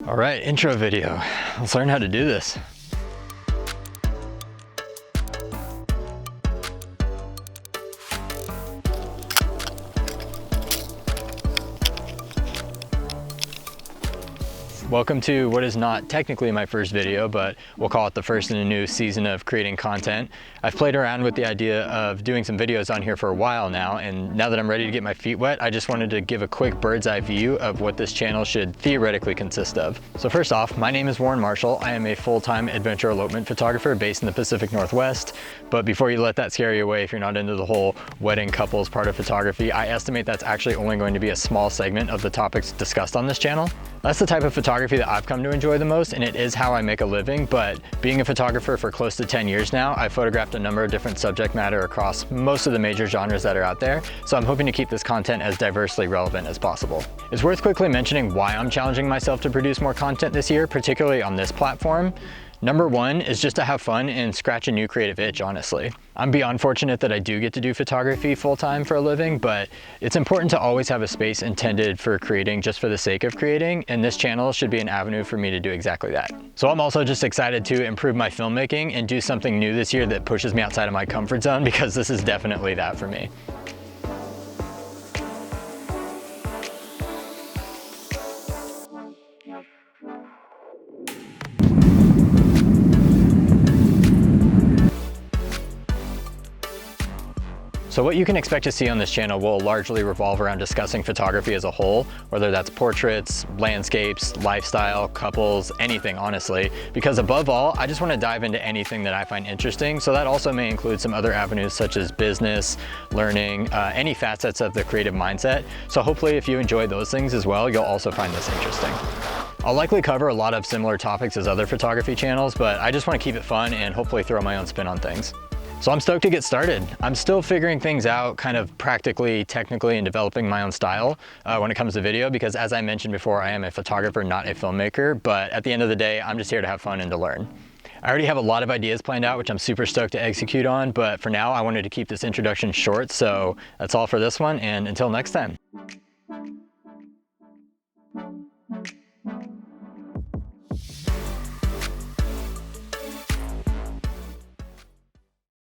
All right, intro video. Let's learn how to do this. Welcome to what is not technically my first video, but we'll call it the first in a new season of creating content. I've played around with the idea of doing some videos on here for a while now, and now that I'm ready to get my feet wet, I just wanted to give a quick bird's eye view of what this channel should theoretically consist of. So first off, my name is Warren Marshall. I am a full-time adventure elopement photographer based in the Pacific Northwest. But before you let that scare you away, if you're not into the whole wedding couples part of photography, I estimate that's actually only going to be a small segment of the topics discussed on this channel. That's the type of photography that I've come to enjoy the most, and it is how I make a living. But being a photographer for close to 10 years now, I've photographed a number of different subject matter across most of the major genres that are out there. So I'm hoping to keep this content as diversely relevant as possible. It's worth quickly mentioning why I'm challenging myself to produce more content this year, particularly on this platform. Number one is just to have fun and scratch a new creative itch, honestly. I'm beyond fortunate that I do get to do photography full-time for a living, but it's important to always have a space intended for creating just for the sake of creating, and this channel should be an avenue for me to do exactly that. So I'm also just excited to improve my filmmaking and do something new this year that pushes me outside of my comfort zone, because this is definitely that for me. So what you can expect to see on this channel will largely revolve around discussing photography as a whole, whether that's portraits, landscapes, lifestyle, couples, anything honestly, because above all, I just want to dive into anything that I find interesting. So that also may include some other avenues such as business, learning, any facets of the creative mindset. So hopefully if you enjoy those things as well, you'll also find this interesting. I'll likely cover a lot of similar topics as other photography channels, but I just want to keep it fun and hopefully throw my own spin on things. So I'm stoked to get started. I'm still figuring things out kind of practically, technically, and developing my own style when it comes to video, because as I mentioned before, I am a photographer, not a filmmaker, but at the end of the day, I'm just here to have fun and to learn. I already have a lot of ideas planned out, which I'm super stoked to execute on, but for now, I wanted to keep this introduction short, so that's all for this one, and until next time.